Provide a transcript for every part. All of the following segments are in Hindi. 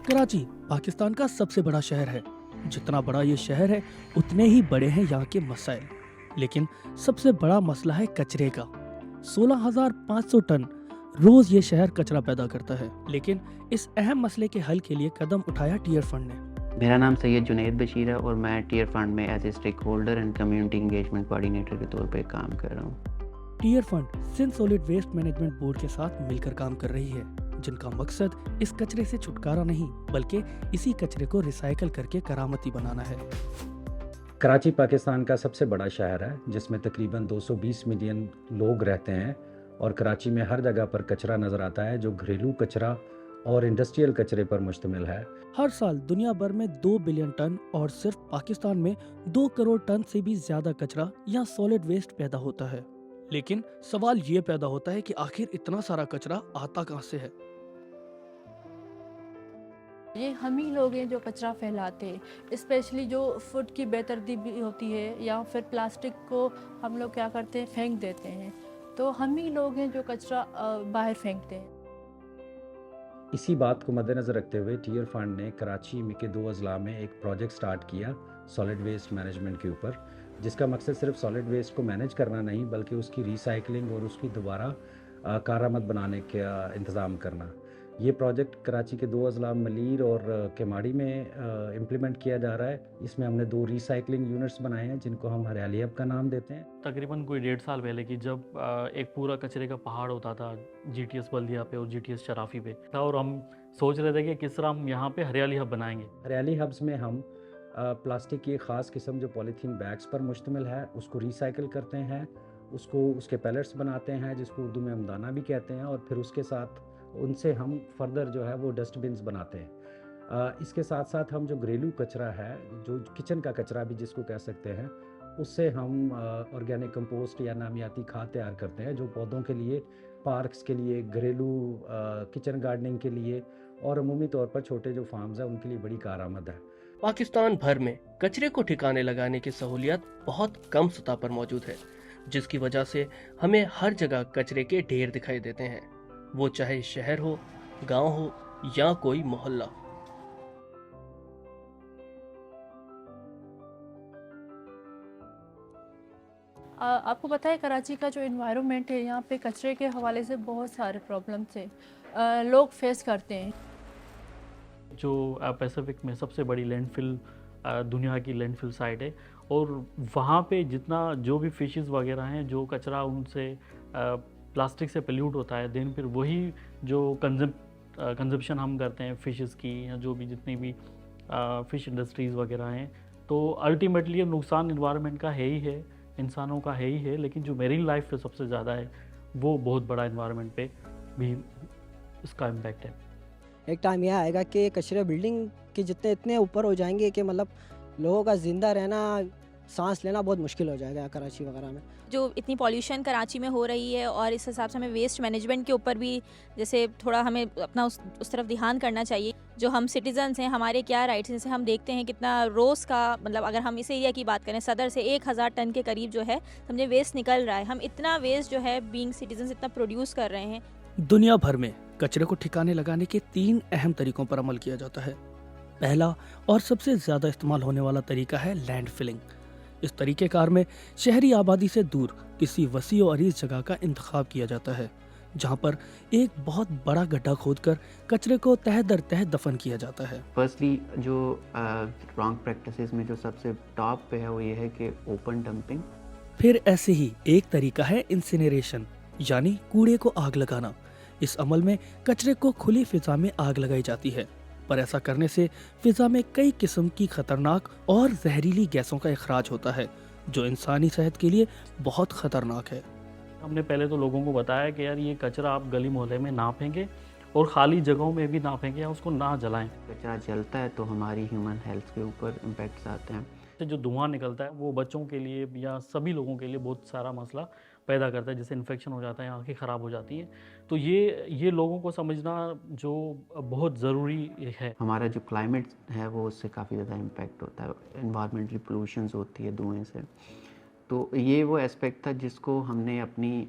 कराची पाकिस्तान का सबसे बड़ा शहर है। जितना बड़ा ये शहर है उतने ही बड़े हैं यहाँ के मसाइल। लेकिन सबसे बड़ा मसला है कचरे का। 16,500 टन रोज ये शहर कचरा पैदा करता है। लेकिन इस अहम मसले के हल के लिए कदम उठाया टीयर फंड ने। मेरा नाम सैयद जुनैद बशीर है और मैं टीयर फंड में as a stakeholder and community engagement coordinator के तौर पे काम कर रहा हूँ। Tear Fund Sindh solid waste management board के साथ मिलकर काम कर रही है, जिनका मकसद इस कचरे से छुटकारा नहीं बल्कि इसी कचरे को रिसाइकल करके करामती बनाना है। कराची पाकिस्तान का सबसे बड़ा शहर है जिसमें तकरीबन 220 मिलियन लोग रहते हैं और कराची में हर जगह पर कचरा नज़र आता है जो घरेलू कचरा और इंडस्ट्रियल कचरे पर मुश्तमिल है। हर साल दुनिया भर में 2 बिलियन टन और सिर्फ पाकिस्तान में 2 करोड़ टन से भी ज्यादा कचरा या सॉलिड वेस्ट पैदा होता है। लेकिन सवाल ये पैदा होता है कि आखिर इतना सारा कचरा आता कहाँ से है। ये हम ही लोग हैं जो कचरा फैलाते हैं, स्पेशली जो फूड की बेतरतीबी होती है या फिर प्लास्टिक को हम लोग क्या करते हैं, फेंक देते हैं। तो हम ही लोग हैं जो कचरा बाहर फेंकते हैं। इसी बात को मद्देनज़र रखते हुए टीयर फंड ने कराची में के 2 अजला में एक प्रोजेक्ट स्टार्ट किया सॉलिड वेस्ट मैनेजमेंट के ऊपर, जिसका मकसद सिर्फ सॉलिड वेस्ट को मैनेज करना नहीं बल्कि उसकी रिसाइकलिंग और उसकी दोबारा कारामद बनाने का इंतज़ाम करना। ये प्रोजेक्ट कराची के 2 अजला मलीर और केमाड़ी में इम्प्लीमेंट किया जा रहा है। इसमें हमने 2 रिसाइकलिंग यूनिट्स बनाए हैं जिनको हम हरियाली हब का नाम देते हैं। तकरीबन कोई 1.5 साल पहले की जब एक पूरा कचरे का पहाड़ होता था जीटीएस बल्दिया पे और जीटीएस शराफी पे था और हम सोच रहे थे कि किस तरह हम यहाँ पे हरियाली हब बनाएंगे। हरियाली हब्स में हम प्लास्टिक की एक ख़ास किस्म जो पॉलीथीन बैग्स पर मुश्तमिल है उसको रिसाइकिल करते हैं, उसको उसके पैलेट्स बनाते हैं जिसको उर्दू में हम दाना भी कहते हैं, और फिर उसके साथ उनसे हम फर्दर जो है वो डस्टबिन्स बनाते हैं। इसके साथ साथ हम जो घरेलू कचरा है, जो किचन का कचरा भी जिसको कह सकते हैं, उससे हम ऑर्गेनिक कंपोस्ट या नामियाती खाद तैयार करते हैं जो पौधों के लिए, पार्क्स के लिए, घरेलू किचन गार्डनिंग के लिए और अमूमी तौर पर छोटे जो फार्म्स हैं उनके लिए बड़ी कारआमद है। पाकिस्तान भर में कचरे को ठिकाने लगाने की सहूलियत बहुत कम सतह पर मौजूद है, जिसकी वजह से हमें हर जगह कचरे के ढेर दिखाई देते हैं, वो चाहे शहर हो, गांव हो या कोई मोहल्ला। आपको पता है कराची का जो एनवायरनमेंट है, यहाँ पे कचरे के हवाले से बहुत सारे प्रॉब्लम्स हैं लोग फेस करते हैं। जो पैसिफिक में सबसे बड़ी लैंडफिल दुनिया की लैंडफिल साइट है और वहाँ पे जितना जो भी फिशेस वगैरह हैं, जो कचरा उनसे प्लास्टिक से पोल्यूट होता है, देन फिर वही जो कंजप्शन हम करते हैं फिशेस की या जो भी जितनी भी फ़िश इंडस्ट्रीज़ वगैरह हैं, तो अल्टीमेटली ये नुकसान इन्वायरमेंट का है ही है, इंसानों का है ही है। लेकिन जो मेरीन लाइफ पे सबसे ज़्यादा है वो बहुत बड़ा इन्वायरमेंट पे भी इसका इम्पैक्ट है। एक टाइम यह आएगा कि कचरे बिल्डिंग के जितने इतने ऊपर हो जाएंगे कि मतलब लोगों का ज़िंदा रहना, सांस लेना बहुत मुश्किल हो जाएगा कराची वगैरह में। जो इतनी पॉल्यूशन कराची में हो रही है और इस हिसाब से हमें वेस्ट मैनेजमेंट के ऊपर भी जैसे थोड़ा हमें अपना उस तरफ ध्यान करना चाहिए। जो हम सिटीजन्स हैं, हमारे क्या राइट्स हैं, जैसे हम देखते हैं कितना रोज़ का, मतलब अगर हम इस एरिया की बात करें, सदर से 1000 टन के करीब जो है समझे वेस्ट निकल रहा है। हम इतना वेस्ट जो है बीइंग सिटीजन्स इतना प्रोड्यूस कर रहे हैं। दुनिया भर में कचरे को ठिकाने लगाने के 3 अहम तरीकों पर अमल किया जाता है। पहला और सबसे ज्यादा इस्तेमाल होने वाला तरीका है लैंड फिलिंग। इस तरीकेकार में शहरी आबादी से दूर किसी वसी और अरीज जगह का इंतखाब किया जाता है, जहां पर एक बहुत बड़ा गड्ढा खोदकर कचरे को तह दर तह दफन किया जाता है। फर्स्टली जो रॉन्ग प्रैक्टिसेस में जो सबसे टॉप पे है वो ये है कि ओपन डंपिंग। फिर ऐसे ही एक तरीका है इंसिनरेशन, यानी कूड़े को आग लगाना। इस अमल में कचरे को खुली फिजा में आग लगाई जाती है, पर ऐसा करने से फिजा में कई किस्म की खतरनाक और जहरीली गैसों का इखराज होता है जो इंसानी सेहत के लिए बहुत खतरनाक है। हमने पहले तो लोगों को बताया कि यार ये कचरा आप गली मोहल्ले में ना फेंकें और ख़ाली जगहों में भी ना फेंकें या उसको ना जलाएं। कचरा जलता है तो हमारी ह्यूमन हेल्थ के ऊपर इम्पैक्ट्स आते हैं। से जो धुआं निकलता है वो बच्चों के लिए या सभी लोगों के लिए बहुत सारा मसला पैदा करता है, जिससे इन्फेक्शन हो जाता है, आंखें ख़राब हो जाती हैं। तो ये लोगों को समझना जो बहुत ज़रूरी है। हमारा जो क्लाइमेट है वो उससे काफ़ी ज़्यादा इम्पैक्ट होता है, इन्वायरमेंटल पोल्यूशंस होती है धुएँ से। तो ये वो एस्पेक्ट था जिसको हमने अपनी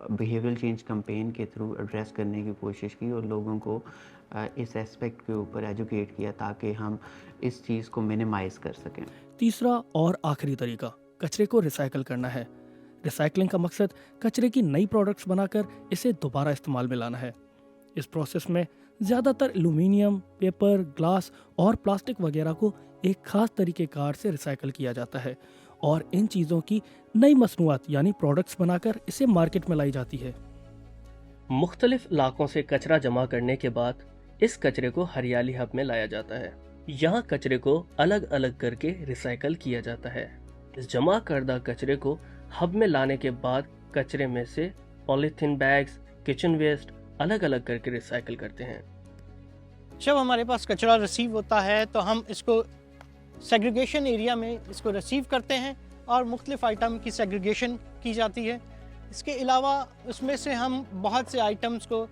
बिहेवियरल चेंज कैंपेन के थ्रू एड्रेस करने की कोशिश की और लोगों को इस एस्पेक्ट के ऊपर एजुकेट किया ताकि हम इस चीज़ को मिनिमाइज़ कर सकें। तीसरा और आखिरी तरीका कचरे को रिसाइकल करना है। रिसाइकलिंग का मकसद कचरे की नई प्रोडक्ट्स बनाकर इसे दोबारा इस्तेमाल में लाना है। इस प्रोसेस में ज़्यादातर एल्यूमिनियम, पेपर, ग्लास और प्लास्टिक वगैरह को एक खास तरीक़ेकार से रिसाइकल किया जाता है और इन चीज़ों की नई मसनूआत यानी प्रोडक्ट्स बनाकर इसे मार्केट में लाई जाती है। मुख्तलिफ इलाकों से कचरा जमा करने के बाद इस कचरे को हरियाली हब में लाया जाता है। यहाँ कचरे को अलग अलग करके रिसाइकल किया जाता है। इस जमा करदा कचरे को हब में लाने के बाद कचरे में से पॉलीथीन बैग्स, किचन वेस्ट अलग अलग करके रिसाइकल करते हैं। जब हमारे पास कचरा रिसीव होता है तो हम इसको सेग्रीगेशन एरिया में इसको रिसीव करते हैं और मुख्तलिफ आइटम की सेग्रीगेशन की जाती है। इसके अलावा उसमें से हम बहुत से आइटम्स को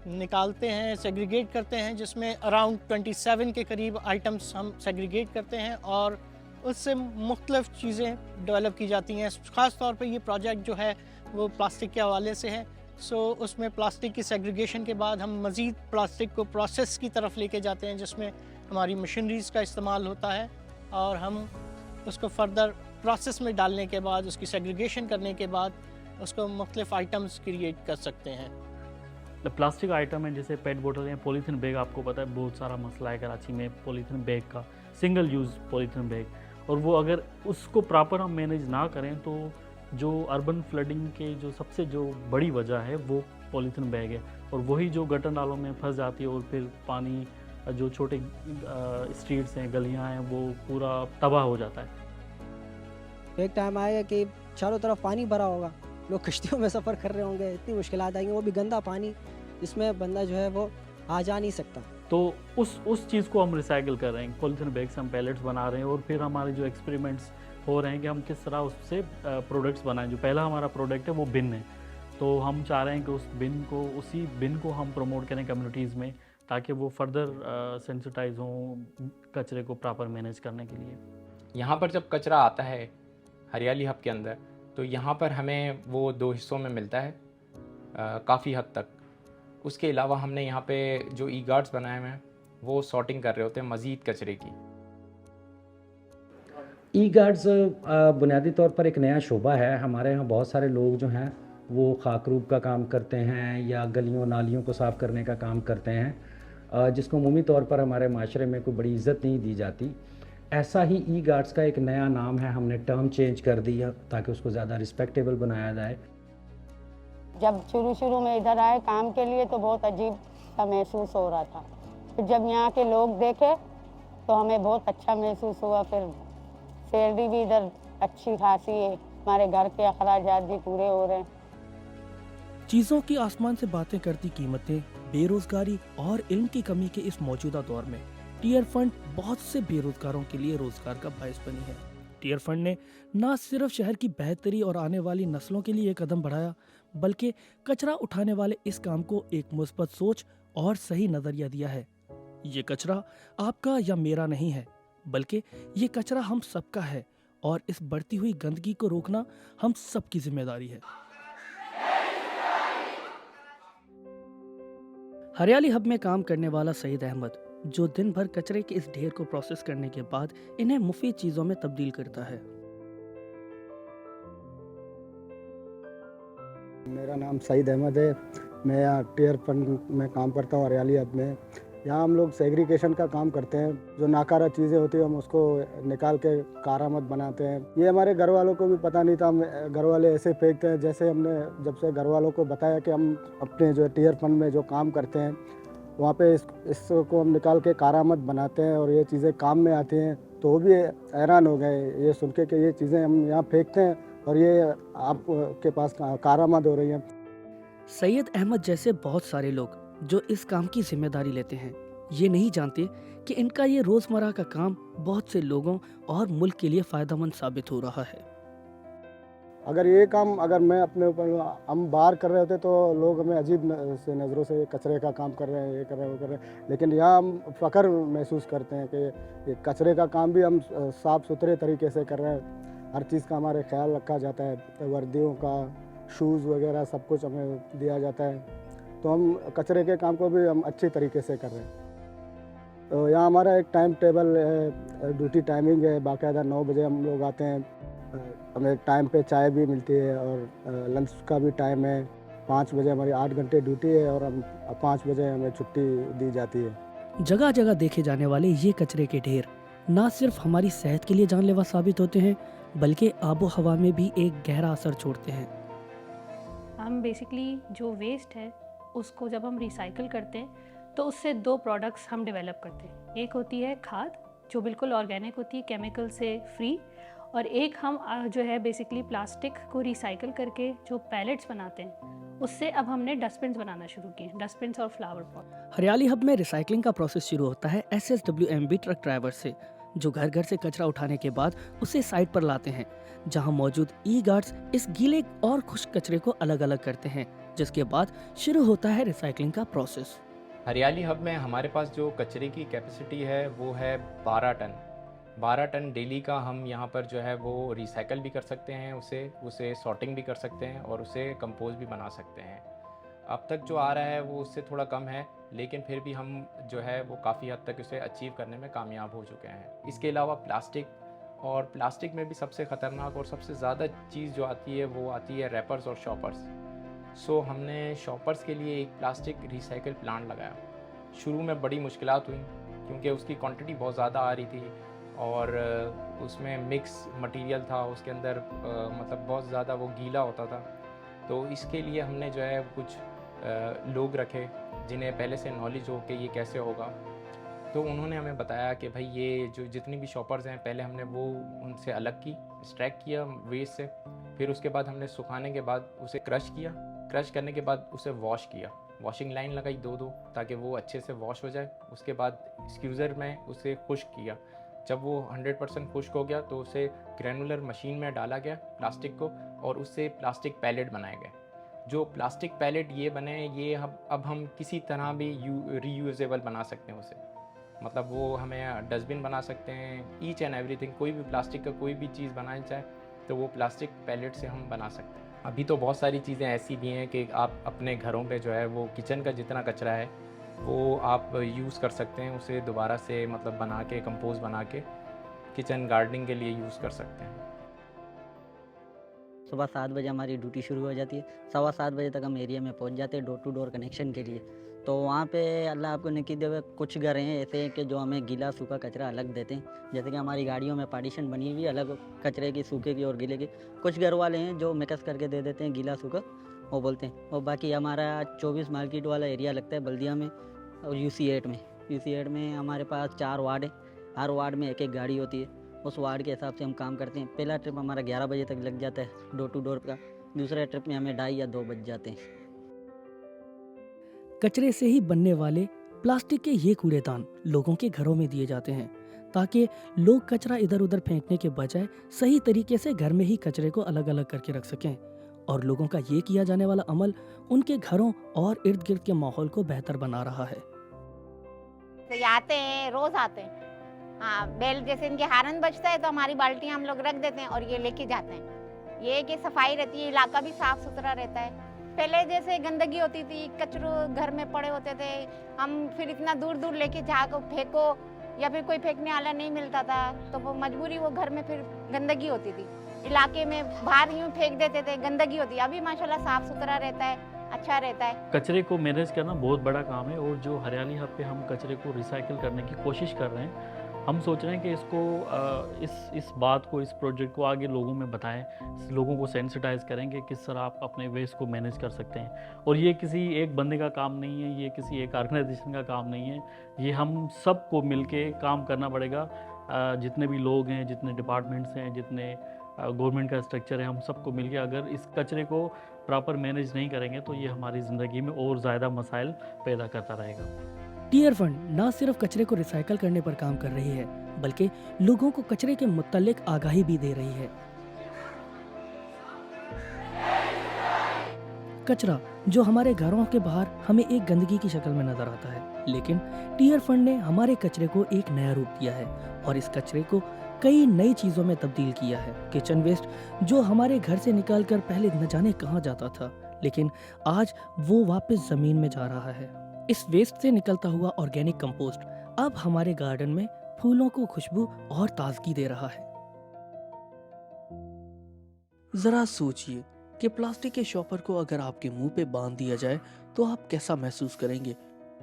निकालते हैं, सेग्रीगेट करते हैं, जिसमें अराउंड 27 के करीब आइटम्स हम सेग्रीगेट करते हैं और उससे मुख्तलिफ चीज़ें डेवलप की जाती हैं। ख़ास तौर पे ये प्रोजेक्ट जो है वो प्लास्टिक के हवाले से है। उसमें प्लास्टिक की सेग्रीगेशन के बाद हम मज़ीद प्लास्टिक को प्रोसेस की तरफ लेके जाते हैं, जिसमें हमारी मशीनरीज़ का इस्तेमाल होता है और हम उसको फर्दर प्रोसेस में डालने के बाद, उसकी सेग्रीगेशन करने के बाद उसको मुख्तलिफ आइटम्स क्रिएट कर सकते हैं। प्लास्टिक आइटम है जैसे पेट बोतल या पॉलीथीन बैग, आपको पता है बहुत सारा मसला है कराची में पॉलीथीन बैग का, सिंगल यूज़ पॉलीथीन बैग, और वो अगर उसको प्रॉपर हम मैनेज ना करें तो जो अर्बन फ्लडिंग के सबसे बड़ी वजह है वो पॉलीथीन बैग है, और वही जो गटर नालों में फंस जाती है और फिर पानी जो छोटे स्ट्रीट्स हैं, गलियां हैं, वो पूरा तबाह हो जाता है। एक टाइम आएगा कि चारों तरफ पानी भरा होगा, लोग कश्तियों में सफ़र कर रहे होंगे, इतनी मुश्किलात आएंगी, वो भी गंदा पानी जिसमें बंदा जो है वो आ जा नहीं सकता। तो उस चीज़ को हम रिसाइकिल कर रहे हैं, पॉलीथीन बैग से हम पैलेट्स बना रहे हैं, और फिर हमारे जो एक्सपेरिमेंट्स हो रहे हैं कि हम किस तरह उससे प्रोडक्ट्स बनाएं। जो पहला हमारा प्रोडक्ट है वो बिन है, तो हम चाह रहे हैं कि उसी बिन को हम प्रमोट करें कम्युनिटीज़ में, ताकि वो फर्दर सेंसिटाइज हों कचरे को प्रॉपर मैनेज करने के लिए। यहाँ पर जब कचरा आता है हरियाली हब के अंदर, तो यहाँ पर हमें वो 2 हिस्सों में मिलता है काफ़ी हद तक। उसके अलावा हमने यहाँ पे जो ई गार्ड्स बनाए हुए हैं वो सॉर्टिंग कर रहे होते हैं मज़ीद कचरे की। ई गार्ड्स बुनियादी तौर पर एक नया शोबा है। हमारे यहाँ बहुत सारे लोग जो हैं वो खाकरूब का काम करते हैं या गलियों नालियों को साफ़ करने का काम करते हैं, जिसको अमूमी तौर पर हमारे माशरे में कोई बड़ी इज़्ज़त नहीं दी जाती। ऐसा ही ई गार्ड्स का एक नया नाम है, हमने टर्म चेंज कर दी है ताकि उसको ज़्यादा रिस्पेक्टेबल बनाया जाए। जब शुरू में इधर आए काम के लिए तो बहुत अजीब सा महसूस हो रहा था, फिर जब यहाँ के लोग देखे तो हमें बहुत अच्छा महसूस हुआ। फिर सैलरी भी इधर अच्छी खासी है, हमारे घर के अखराजात भी पूरे हो रहे हैं। चीज़ों की आसमान से बातें करती कीमतें, बेरोजगारी और इल्म की कमी के इस मौजूदा दौर में टीयर फंड बहुत से बेरोजगारों के लिए रोजगार का बायस बनी है। टीयर फंड ने न सिर्फ शहर की बेहतरी और आने वाली नस्लों के लिए कदम बढ़ाया, बल्कि कचरा उठाने वाले इस काम को एक मुस्बत सोच और सही नजरिया दिया है। ये कचरा आपका या मेरा नहीं है, बल्कि ये कचरा हम सबका है और इस बढ़ती हुई गंदगी को रोकना हम सबकी जिम्मेदारी है। हरियाली हब में काम करने वाला सईद अहमद, जो दिन भर कचरे के इस ढेर को प्रोसेस करने के बाद इन्हें मुफीद चीजों में तब्दील करता है। मेरा नाम सईद अहमद है, मैं यहाँ टीयर फंड में काम करता हूँ हरियाली हब में। यहाँ हम लोग सेग्रीगेशन का काम करते हैं, जो नाकारा चीज़ें होती हैं हम उसको निकाल के कारामद बनाते हैं। ये हमारे घर वालों को भी पता नहीं था, हम घर वाले ऐसे फेंकते हैं। जैसे हमने जब से घर वालों को बताया कि हम अपने जो टीयर फंड में जो काम करते हैं वहाँ पे इसको हम निकाल के कारामद बनाते हैं और ये चीज़ें काम में आती हैं, तो वो भी हैरान हो गए ये सुन के कि ये चीज़ें हम यहाँ फेंकते हैं और ये आपके पास कारामद हो रही हैं। सैयद अहमद जैसे बहुत सारे लोग जो इस काम की जिम्मेदारी लेते हैं, ये नहीं जानते कि इनका ये रोज़मर्रा का काम बहुत से लोगों और मुल्क के लिए फ़ायदेमंद साबित हो रहा है। अगर ये काम मैं अपने ऊपर हम बाहर कर रहे होते तो लोग हमें अजीब से नज़रों से कचरे का काम कर रहे हैं, ये कर रहे हैं, वो कर रहे हैं, लेकिन यहाँ हम फ़ख्र महसूस करते हैं कि ये कचरे का काम भी हम साफ़ सुथरे तरीके से कर रहे हैं। हर चीज़ का हमारे ख्याल रखा जाता है, वर्दियों का, शूज़ वगैरह सब कुछ हमें दिया जाता है। तो हम कचरे के काम को भी हम अच्छी तरीके से कर रहे हैं। तो यहाँ हमारा एक टाइम टेबल है, ड्यूटी टाइमिंग है, बाकायदा 9 बजे हम लोग आते हैं, हमें टाइम पे चाय भी मिलती है और लंच का भी टाइम है। 5 बजे हमारी 8 घंटे ड्यूटी है और हम 5 बजे हमें छुट्टी दी जाती है। जगह जगह देखे जाने वाले ये कचरे के ढेर न सिर्फ हमारी सेहत के लिए जानलेवा साबित होते हैं, बल्कि आबो हवा में भी एक गहरा असर छोड़ते हैं। हम बेसिकली जो वेस्ट है उसको जब हम रिसाइकल करते हैं तो उससे 2 प्रोडक्ट्स हम डेवलप करते हैं। एक होती है खाद जो बिल्कुल ऑर्गेनिक होती है, केमिकल से फ्री, और एक हम जो है बेसिकली प्लास्टिक को रिसाइकल करके जो पैलेट्स बनाते हैं उससे अब हमने डस्टबिन्स बनाना शुरू किए, डस्टबिन्स और फ्लावर पॉट। हरियाली हब में रिसाइकलिंग का प्रोसेस शुरू होता है SSWMB ट्रक ड्राइवर से, जो घर घर से कचरा उठाने के बाद उसे साइट पर लाते हैं, जहां मौजूद ई-गार्ड्स इस गीले और खुश्क कचरे को अलग अलग करते हैं, जिसके बाद शुरू होता है रिसाइकलिंग का प्रोसेस। हरियाली हब में हमारे पास जो कचरे की कैपेसिटी है वो है 12 टन। 12 टन डेली का हम यहाँ पर जो है वो रिसाइकल भी कर सकते हैं, उसे सॉर्टिंग भी कर सकते हैं और उसे कंपोज भी बना सकते हैं। अब तक जो आ रहा है वो उससे थोड़ा कम है, लेकिन फिर भी हम जो है वो काफ़ी हद तक उसे अचीव करने में कामयाब हो चुके हैं। इसके अलावा प्लास्टिक में भी सबसे ख़तरनाक और सबसे ज़्यादा चीज़ जो आती है वो आती है रैपर्स और शॉपर्स। सो हमने शॉपर्स के लिए एक प्लास्टिक रिसाइकल प्लांट लगाया। शुरू में बड़ी मुश्किलात हुई क्योंकि उसकी क्वांटिटी बहुत ज़्यादा आ रही थी और उसमें मिक्स मटेरियल था, उसके अंदर मतलब बहुत ज़्यादा वो गीला होता था। तो इसके लिए हमने जो है कुछ लोग रखे जिन्हें पहले से नॉलेज हो कि ये कैसे होगा। तो उन्होंने हमें बताया कि भाई ये जो जितनी भी शॉपर्स हैं पहले हमने वो उनसे अलग की, एक्सट्रैक्ट किया वेस्ट से, फिर उसके बाद हमने सुखाने के बाद उसे क्रश किया, क्रश करने के बाद उसे वॉश किया, वॉशिंग लाइन लगाई 2-2 ताकि वो अच्छे से वॉश हो जाए। उसके बाद स्क्यूज़र में उसे खुश्क किया। जब वो 100% खुश्क हो गया तो उसे ग्रैनुलर मशीन में डाला गया प्लास्टिक को और उससे प्लास्टिक पैलेट बनाए गए। जो प्लास्टिक पैलेट ये बने, ये अब हम किसी तरह भी रीयूजेबल बना सकते हैं उसे, मतलब वो हमें डस्टबिन बना सकते हैं, ईच एंड एवरीथिंग, कोई भी प्लास्टिक का कोई भी चीज़ बनाना चाहे तो वो प्लास्टिक पैलेट से हम बना सकते हैं। अभी तो बहुत सारी चीज़ें ऐसी भी हैं कि आप अपने घरों पे जो है वो किचन का जितना कचरा है वो आप यूज़ कर सकते हैं, उसे दोबारा से मतलब बना के कंपोज बना के किचन गार्डनिंग के लिए यूज़ कर सकते हैं। सुबह 7 बजे हमारी ड्यूटी शुरू हो जाती है, 7:15 बजे तक हम एरिया में पहुंच जाते हैं डोर टू डोर कनेक्शन के लिए। तो वहाँ पे अल्लाह आपको नेकी दे, कुछ घर हैं ऐसे कि जो हमें गीला सूखा कचरा अलग देते हैं, जैसे कि हमारी गाड़ियों में पार्टीशन बनी हुई है अलग कचरे की, सूखे की और गीले की। कुछ घर वाले हैं जो मिक्स करके दे देते हैं गीला सूखा, वो बोलते हैं। और बाकी हमारा 24 मार्केट वाला एरिया लगता है बल्दिया में और UC8 में हमारे पास 4 वार्ड है, हर वार्ड में एक गाड़ी होती है, उस वार्ड के हिसाब से हम काम करते हैं। पहला ट्रिप हमारा 11 बजे तक लग जाता है डोर टू डोर का, दूसरे ट्रिप में हमें 2:30 या 2 बज जाते हैं। कचरे से ही बनने वाले प्लास्टिक के ये कूड़ेदान लोगों के घरों में दिए जाते हैं ताकि लोग कचरा इधर उधर फेंकने के बजाय सही तरीके से घर में ही कचरे को अलग अलग करके रख सकें। और लोगों का ये किया जाने वाला अमल उनके घरों और इर्द गिर्द के माहौल को बेहतर बना रहा है। तो आते हैं, रोज आते हैं। हाँ, बेल जैसे इनके हारन बजता है तो हमारी बाल्टियाँ हम लोग रख देते हैं और ये लेके जाते हैं। ये कि सफाई रहती है, इलाका भी साफ सुथरा रहता है। पहले जैसे गंदगी होती थी, कचरो घर में पड़े होते थे, हम फिर इतना दूर दूर लेके जाकर फेंको या फिर कोई फेंकने वाला नहीं मिलता था तो वो मजबूरी वो घर में फिर गंदगी होती थी, इलाके में बाहर यूँ फेंक देते थे, गंदगी होती। अभी माशाल्लाह साफ सुथरा रहता है, अच्छा रहता है। कचरे को मैनेज करना बहुत बड़ा काम है और जो हरियाली हब पे हम कचरे को रिसाइकिल करने की कोशिश कर रहे हैं, हम सोच रहे हैं कि इसको इस बात को, इस प्रोजेक्ट को आगे लोगों में बताएं, लोगों को सेंसिटाइज करें कि किस तरह आप अपने वेस्ट को मैनेज कर सकते हैं। और ये किसी एक बंदे का काम नहीं है, ये किसी एक ऑर्गेनाइजेशन का काम नहीं है, ये हम सबको मिलके काम करना पड़ेगा। जितने भी लोग हैं, जितने डिपार्टमेंट्स हैं, जितने गवर्नमेंट का स्ट्रक्चर है, हम सबको मिलके अगर इस कचरे को प्रॉपर मैनेज नहीं करेंगे तो ये हमारी ज़िंदगी में और ज़्यादा मसाइल पैदा करता रहेगा। टीयर फंड न सिर्फ कचरे को रिसाइकल करने पर काम कर रही है, बल्कि लोगों को कचरे के मुतालिक आगाही भी दे रही है। कचरा जो हमारे घरों के बाहर हमें एक गंदगी की शक्ल में नजर आता है, लेकिन टीयर फंड ने हमारे कचरे को एक नया रूप दिया है और इस कचरे को कई नई चीजों में तब्दील किया है। किचन वेस्ट जो हमारे घर से निकालकर पहले न जाने कहां जाता था, लेकिन आज वो वापस जमीन में जा रहा है। इस वेस्ट से निकलता हुआ ऑर्गेनिक कंपोस्ट अब हमारे गार्डन में फूलों को खुशबू और ताजगी दे रहा है। जरा सोचिए कि प्लास्टिक के शॉपर को अगर आपके मुंह पे बांध दिया जाए तो आप कैसा महसूस करेंगे।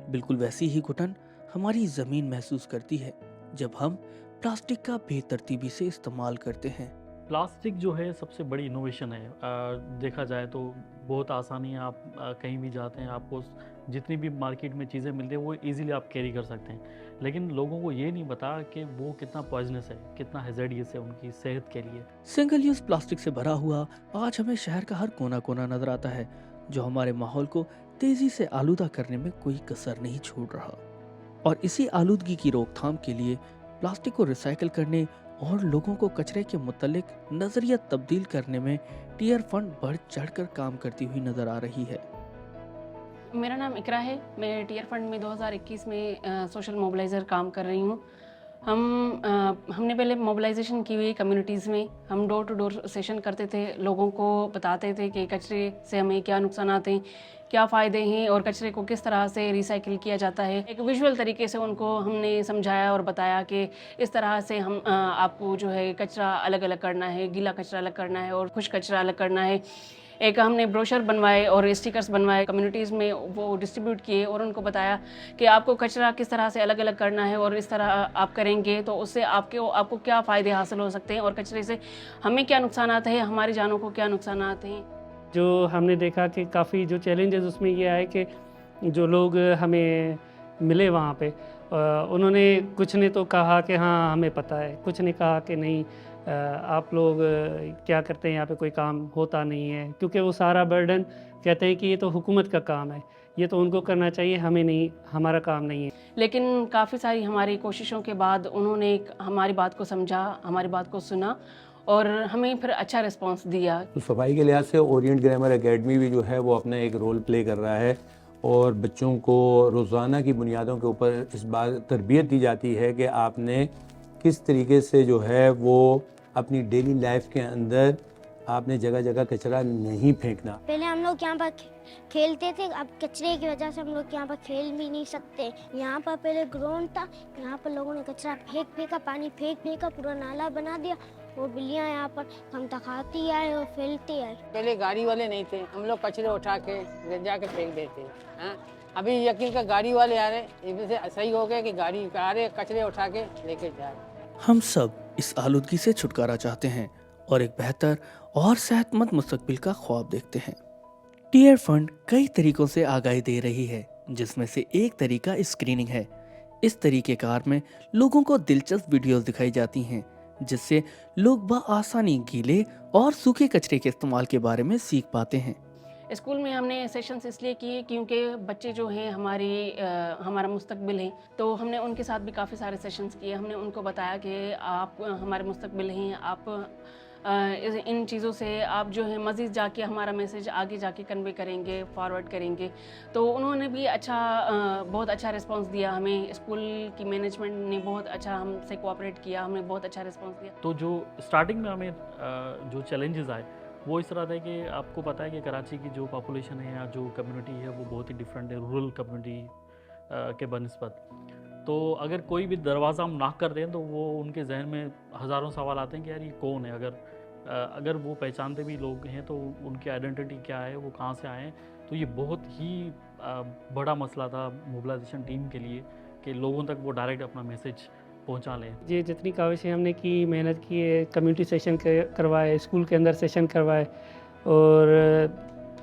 बिल्कुल वैसी ही घुटन हमारी जमीन महसूस करती है जब हम प्लास्टिक का बेतरतीबी से इस्तेमाल करते हैं। प्लास्टिक जो है सबसे बड़ी इनोवेशन है। देखा जाए तो बहुत आसानी है, आप कहीं भी जाते हैं, आपको जितनी भी मार्केट में चीज़ें मिलती हैं वो इजीली आप कैरी कर सकते हैं, लेकिन लोगों को ये नहीं पता कि वो कितना पॉइजनस है, कितना हैज़ार्डियस है उनकी सेहत के लिए। सिंगल यूज प्लास्टिक से भरा हुआ आज हमें शहर का हर कोना कोना नजर आता है, जो हमारे माहौल को तेजी से आलूदा करने में कोई कसर नहीं छोड़ रहा। और इसी आलूदगी की रोकथाम के लिए प्लास्टिक को रिसाइकिल करने और लोगों को कचरे के मुतल्लिक नजरिया तब्दील करने में टीयर फंड बढ़ चढ़कर काम करती हुई नजर आ रही है। मेरा नाम इकरा है। मैं टीयर फंड में 2021 में सोशल मोबिलाइज़र काम कर रही हूँ। हमने पहले मोबिलाइजेशन की हुई कम्युनिटीज़ में हम डोर टू डोर सेशन करते थे, लोगों को बताते थे कि कचरे से हमें क्या नुकसानात हैं, क्या फ़ायदे हैं और कचरे को किस तरह से रिसाइकिल किया जाता है। एक विजुअल तरीके से उनको हमने समझाया और बताया कि इस तरह से हम आपको जो है कचरा अलग अलग करना है, गीला कचरा अलग करना है और खुश्क कचरा अलग करना है। एक हमने ब्रोशर बनवाए और स्टिकर्स बनवाए, कम्युनिटीज़ में वो डिस्ट्रीब्यूट किए और उनको बताया कि आपको कचरा किस तरह से अलग अलग करना है और इस तरह आप करेंगे तो उससे आपको क्या फ़ायदे हासिल हो सकते हैं और कचरे से हमें क्या नुकसानात हैं, हमारी जानों को क्या नुकसानात हैं। जो हमने देखा कि काफ़ी जो चैलेंजेस उसमें ये आए कि जो लोग हमें मिले वहाँ पे उन्होंने कुछ ने तो कहा कि हाँ हमें पता है, कुछ ने कहा कि नहीं आप लोग क्या करते हैं, यहाँ पे कोई काम होता नहीं है, क्योंकि वो सारा बर्डन कहते हैं कि ये तो हुकूमत का काम है, ये तो उनको करना चाहिए, हमें नहीं, हमारा काम नहीं है। लेकिन काफ़ी सारी हमारी कोशिशों के बाद उन्होंने हमारी बात को समझा, हमारी बात को सुना और हमें फिर अच्छा रिस्पांस दिया। तो सफाई के लिहाज से ओरिएंट ग्रामर एकेडमी भी जो है वो अपना एक रोल प्ले कर रहा है और बच्चों को रोज़ाना की बुनियादों के ऊपर इस बात तरबियत दी जाती है कि आपने किस तरीके से जो है वो अपनी डेली लाइफ के अंदर आपने जगह जगह कचरा नहीं फेंकना। पहले हम लोग यहाँ पर खेलते थे, अब कचरे की वजह से हम लोग यहाँ पर खेल भी नहीं सकते। यहाँ पर पहले ग्राउंड था, यहाँ पर लोगों ने कचरा फेंका, पानी फेंका, पूरा नाला बना दिया। वो बिल्लियाँ यहाँ पर हम तक खाती आए और फैलती आए। पहले गाड़ी वाले नहीं थे, हम लोग कचरे उठा के जाके फेंक देते हैं। अभी यकीन का गाड़ी वाले आ रहे, इसमें सही हो गया कि गाड़ी आ रहे कचरे उठा के लेके जा रहे। हम सब इस आलूदगी से छुटकारा चाहते हैं और एक बेहतर और सेहतमंद मुस्तकबिल का ख्वाब देखते हैं। टीयर फंड कई तरीकों से आगाही दे रही है, जिसमें से एक तरीका स्क्रीनिंग है। इस तरीकेकार में लोगों को दिलचस्प वीडियोस दिखाई जाती हैं, जिससे लोग बआसानी गीले और सूखे कचरे के इस्तेमाल के बारे में सीख पाते हैं। स्कूल में हमने सेशंस इसलिए किए क्योंकि बच्चे जो हैं हमारा मुस्तकबिल हैं, तो हमने उनके साथ भी काफ़ी सारे सेशंस किए। हमने उनको बताया कि आप हमारे मुस्तकबिल हैं, आप इन चीज़ों से आप जो है मज़ीद जाके हमारा मैसेज आगे जाके कन्वे करेंगे, फॉरवर्ड करेंगे। तो उन्होंने भी बहुत अच्छा रिस्पांस दिया हमें। स्कूल की मैनेजमेंट ने बहुत अच्छा हमसे कोऑपरेट किया, हमें बहुत अच्छा रिस्पांस दिया। तो जो स्टार्टिंग में हमें जो चैलेंजेस आए वो इस तरह था कि आपको पता है कि कराची की जो पॉपुलेशन है या जो कम्युनिटी है वो बहुत ही डिफरेंट है रूरल कम्युनिटी के बनस्बत। तो अगर कोई भी दरवाज़ा हम नॉक कर दें तो वो उनके जहन में हज़ारों सवाल आते हैं कि यार ये कौन है। अगर वो पहचानते भी लोग हैं तो उनकी आइडेंटिटी क्या है, वो कहाँ से आए हैं। तो ये बहुत ही बड़ा मसला था मोबिलाइजेशन टीम के लिए कि लोगों तक वो डायरेक्ट अपना मैसेज पहुंचा लें। ये जितनी काविशें हमने की, मेहनत की है, कम्युनिटी सेशन करवाए, स्कूल के अंदर सेशन करवाए और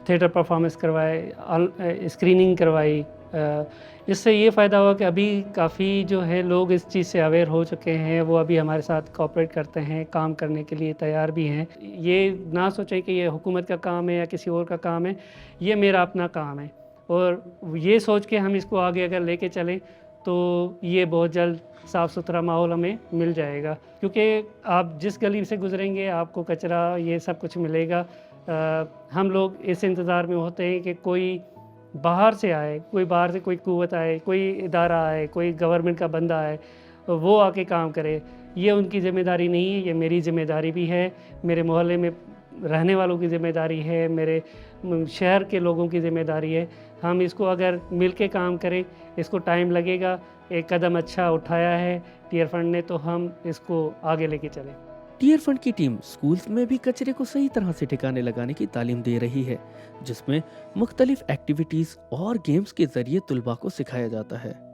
थिएटर परफॉर्मेंस करवाए, स्क्रीनिंग करवाई। इससे ये फ़ायदा हुआ कि अभी काफ़ी जो है लोग इस चीज़ से अवेयर हो चुके हैं, वो अभी हमारे साथ कोऑपरेट करते हैं, काम करने के लिए तैयार भी हैं। ये ना सोचें कि ये हुकूमत का काम है या किसी और का काम है, ये मेरा अपना काम है और ये सोच के हम इसको आगे अगर लेके चलें तो ये बहुत जल्द साफ़ सुथरा माहौल हमें मिल जाएगा। क्योंकि आप जिस गली से गुजरेंगे आपको कचरा ये सब कुछ मिलेगा। हम लोग इस इंतज़ार में होते हैं कि कोई बाहर से आए, कोई बाहर से कोई कुव्वत आए, कोई इदारा आए, कोई गवर्नमेंट का बंदा आए, वो आके काम करे। ये उनकी ज़िम्मेदारी नहीं है, ये मेरी ज़िम्मेदारी भी है। मेरे मोहल्ले में रहने वालों की ज़िम्मेदारी है, मेरे शहर के लोगों की ज़िम्मेदारी है। हम इसको अगर मिल के काम करें, इसको टाइम लगेगा, एक कदम अच्छा उठाया है टीयर फंड ने, तो हम इसको आगे लेके चलें। टीयर फंड की टीम स्कूल्स में भी कचरे को सही तरह से ठिकाने लगाने की तालीम दे रही है, जिसमें मुख्तलिफ एक्टिविटीज़ और गेम्स के जरिए तुलबा को सिखाया जाता है।